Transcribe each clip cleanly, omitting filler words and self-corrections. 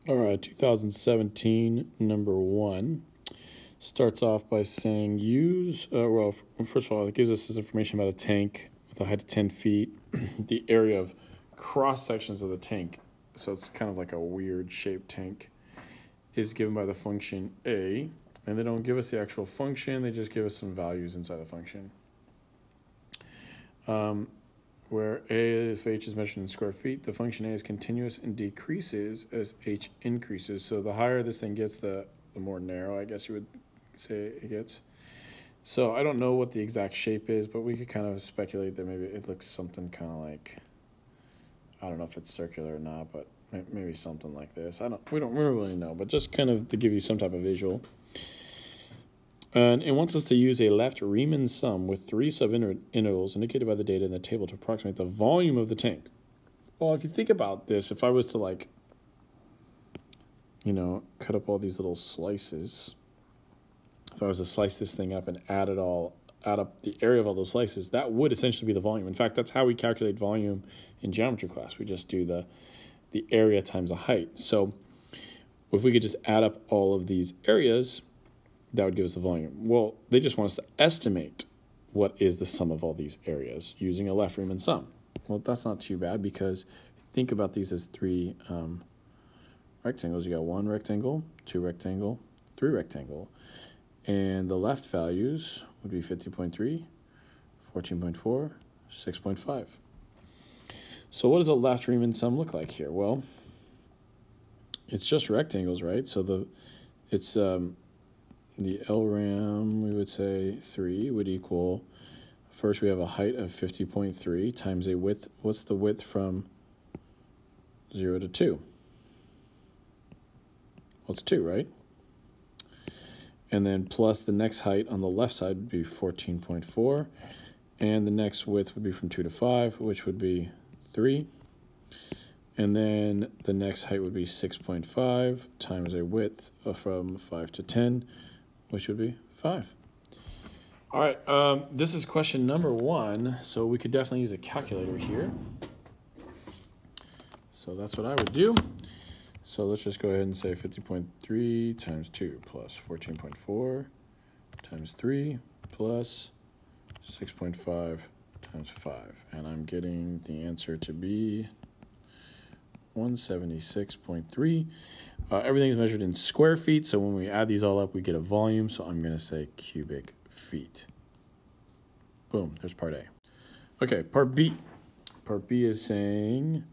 All right, 2017, number 1, starts off by saying first of all, it gives us this information about a tank with a height of 10 feet, the area of cross sections of the tank, so it's kind of like a weird shaped tank, is given by the function a, and they don't give us the actual function, they just give us some values inside the function. Where a, if h is measured in square feet, the function a is continuous and decreases as h increases. So the higher this thing gets, the more narrow, I guess you would say it gets. So I don't know what the exact shape is, but we could kind of speculate that maybe it looks something kind of like, I don't know if it's circular or not, but maybe something like this. We don't really know, but just kind of to give you some type of visual. And it wants us to use a left Riemann sum with 3 subintervals indicated by the data in the table to approximate the volume of the tank. Well, if you think about this, if I was to cut up all these little slices, if I was to slice this thing up and add up the area of all those slices, that would essentially be the volume. In fact, that's how we calculate volume in geometry class. We just do the area times the height. So if we could just add up all of these areas, that would give us the volume. Well, they just want us to estimate what is the sum of all these areas using a left Riemann sum. Well, that's not too bad because think about these as 3 rectangles. You got 1 rectangle, 2 rectangle, 3 rectangle. And the left values would be 50.3, 14.4, 6.5. So what does a left Riemann sum look like here? Well, it's just rectangles, right? So it's the LRAM, we would say 3 would equal, first we have a height of 50.3 times a width. What's the width from 0 to 2? Well, it's 2, right? And then plus the next height on the left side would be 14.4. And the next width would be from 2 to 5, which would be 3. And then the next height would be 6.5 times a width from 5 to 10, which would be 5. All right, this is question number 1, so we could definitely use a calculator here. So that's what I would do. So let's just go ahead and say 50.3 times 2 plus 14.4 times 3 plus 6.5 times 5. And I'm getting the answer to be 176.3. Everything is measured in square feet, so when we add these all up, we get a volume, so I'm going to say cubic feet. Boom, there's part A. Okay, part B. Part B is saying,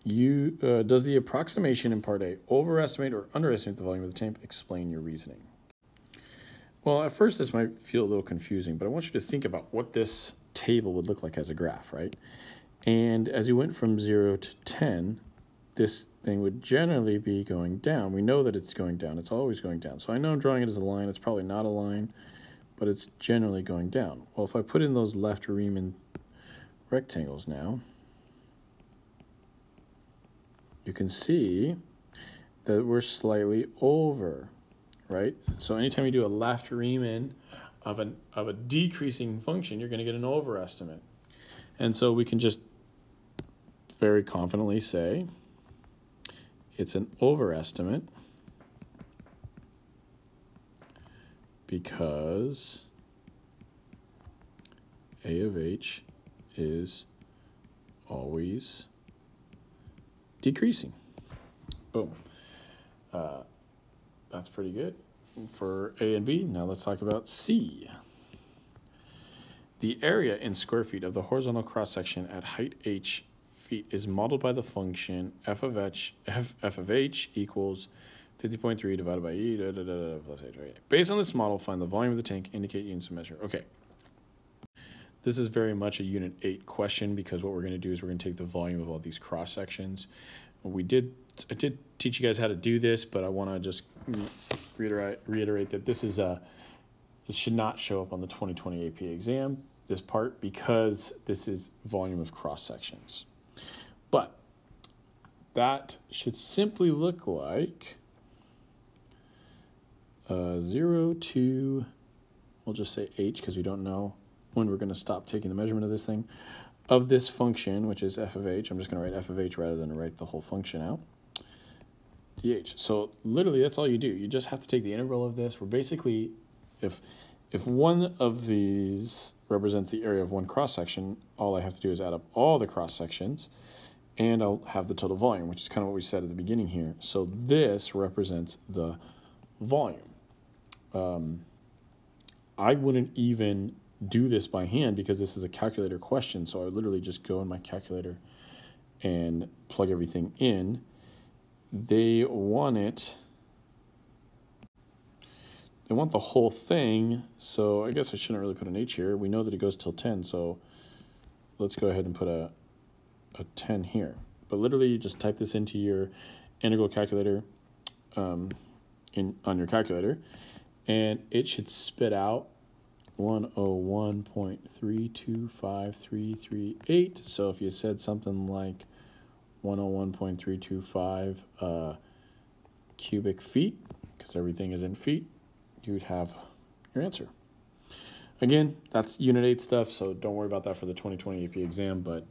does the approximation in part A overestimate or underestimate the volume of the tank? Explain your reasoning. Well, at first this might feel a little confusing, but I want you to think about what this table would look like as a graph, right? And as you went from 0 to 10, this thing would generally be going down. We know that it's going down. It's always going down. So I know I'm drawing it as a line. It's probably not a line, but it's generally going down. Well, if I put in those left Riemann rectangles now, you can see that we're slightly over, right? So anytime you do a left Riemann of a decreasing function, you're going to get an overestimate. And so we can just very confidently say it's an overestimate because A of H is always decreasing. Boom. That's pretty good for A and B. Now let's talk about C. The area in square feet of the horizontal cross-section at height h feet is modeled by the function f of h equals 50.3 divided by e plus h. Right? Based on this model, find the volume of the tank, indicate units of measure. Okay. This is very much a Unit 8 question because what we're going to do is we're going to take the volume of all these cross-sections. I did teach you guys how to do this, but I want to just reiterate that this is it should not show up on the 2020 AP exam, this part, because this is volume of cross-sections. But that should simply look like 0 to, we'll just say h because we don't know when we're going to stop taking the measurement of this thing. of this function, which is f of h. I'm just going to write f of h rather than write the whole function out. dh. So literally that's all you do. You just have to take the integral of this. We're basically, if one of these represents the area of one cross-section, all I have to do is add up all the cross-sections, and I'll have the total volume, which is kind of what we said at the beginning here. So this represents the volume. I wouldn't even do this by hand because this is a calculator question, so I would literally just go in my calculator and plug everything in. They want the whole thing, so I guess I shouldn't really put an h here. We know that it goes till 10, so let's go ahead and put a 10 here. But literally, you just type this into your integral calculator on your calculator, and it should spit out 101.325338. So if you said something like 101.325 cubic feet, because everything is in feet, you would have your answer. Again, that's Unit 8 stuff, so don't worry about that for the 2020 AP exam, but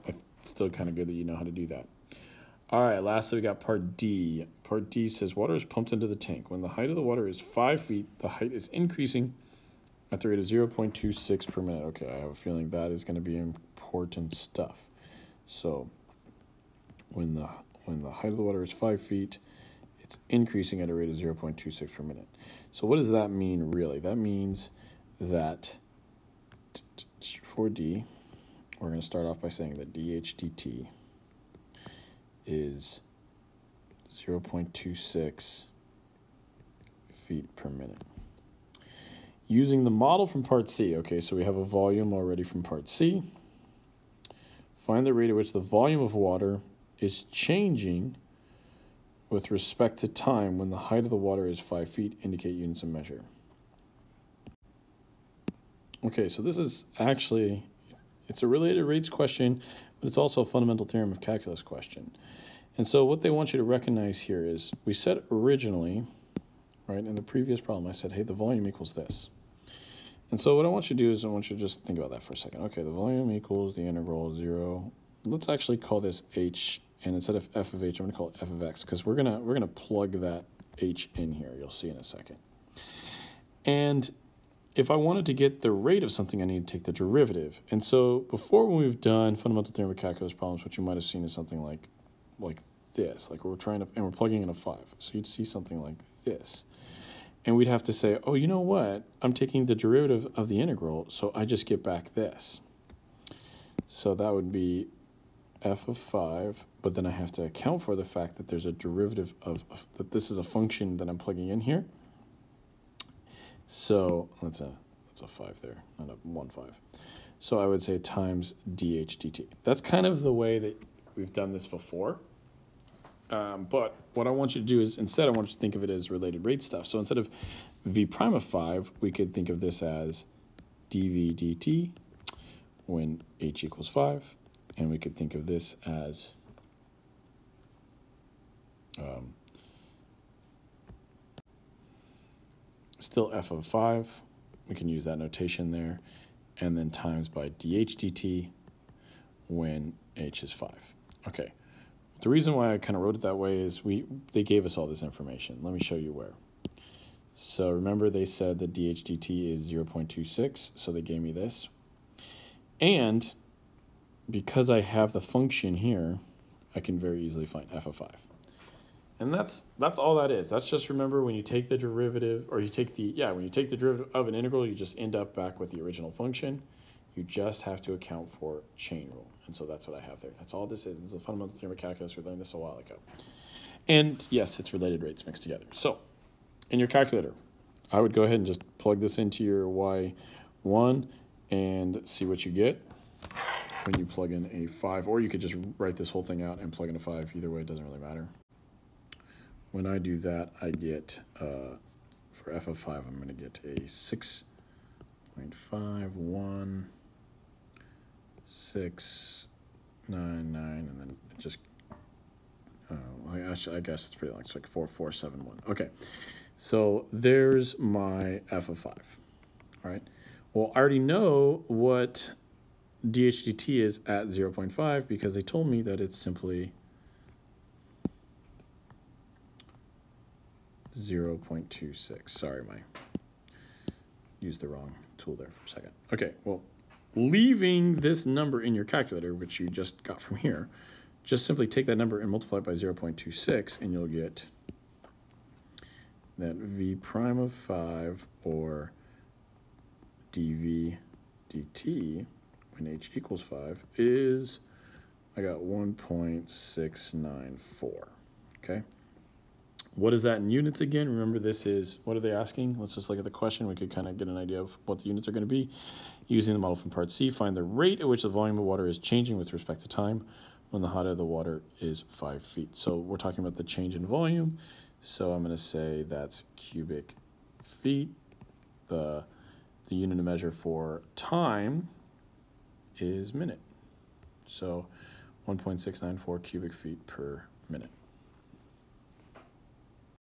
it's still kind of good that you know how to do that. All right, lastly, we got Part D. Part D says water is pumped into the tank. When the height of the water is 5 feet, the height is increasing at the rate of 0.26 per minute. Okay, I have a feeling that is going to be important stuff. So when the height of the water is 5 feet, it's increasing at a rate of 0.26 per minute. So what does that mean, really? That means that for D, we're going to start off by saying that dH dt is 0.26 feet per minute. Using the model from Part C, okay, so we have a volume already from Part C. Find the rate at which the volume of water is changing with respect to time when the height of the water is 5 feet. Indicate units of measure. Okay, so this is actually, it's a related rates question, but it's also a fundamental theorem of calculus question. And so what they want you to recognize here is, we said originally, right, in the previous problem, I said, hey, the volume equals this. And so what I want you to do is I want you to just think about that for a second. Okay, the volume equals the integral of 0. Let's actually call this h, and instead of f of h, I'm going to call it f of x, because we're gonna plug that h in here. You'll see in a second. And if I wanted to get the rate of something, I need to take the derivative. And so before, when we've done fundamental theorem of calculus problems, what you might have seen is something like this, like we're trying to, and we're plugging in a 5. So you'd see something like this. And we'd have to say, oh, you know what? I'm taking the derivative of the integral, so I just get back this. So that would be f of 5, but then I have to account for the fact that there's a derivative of that this is a function that I'm plugging in here. So that's a 5 there, not a 1, 5. So I would say times dH dt. That's kind of the way that we've done this before. But what I want you to do is, instead, I want you to think of it as related rate stuff. So instead of v prime of 5, we could think of this as dv dt when h equals 5. And we could think of this as still f of 5. We can use that notation there. And then times by dH dt when h is 5. Okay. The reason why I kind of wrote it that way is they gave us all this information. Let me show you where. So remember, they said that dH dt is 0.26, so they gave me this. And because I have the function here, I can very easily find f of 5. And that's all that is. That's just, remember, when you take the derivative, or you take the, when you take the derivative of an integral, you just end up back with the original function. You just have to account for chain rule. And so that's what I have there. That's all this is. This is a fundamental theorem of calculus. We learned this a while ago. And yes, it's related rates mixed together. So in your calculator, I would go ahead and just plug this into your y1 and see what you get when you plug in a 5. Or you could just write this whole thing out and plug in a 5. Either way, it doesn't really matter. When I do that, I get, for f of 5, I'm going to get a 6.51. 699, and then it just, I guess it's pretty long. It's like 4471. Okay, so there's my f of 5. All right. Well, I already know what dHdt is at 0.5 because they told me that it's simply 0.26. Sorry, used the wrong tool there for a second. Okay, well, leaving this number in your calculator, which you just got from here, just simply take that number and multiply it by 0.26, and you'll get that v prime of 5, or dv dt, when h equals 5, is, I got 1.694, okay? What is that in units again? Remember, this is, what are they asking? Let's just look at the question. We could kind of get an idea of what the units are going to be. Using the model from part C, find the rate at which the volume of water is changing with respect to time when the hot air of the water is 5 feet. So we're talking about the change in volume. So I'm going to say that's cubic feet. The unit of measure for time is minute. So 1.694 cubic feet per minute.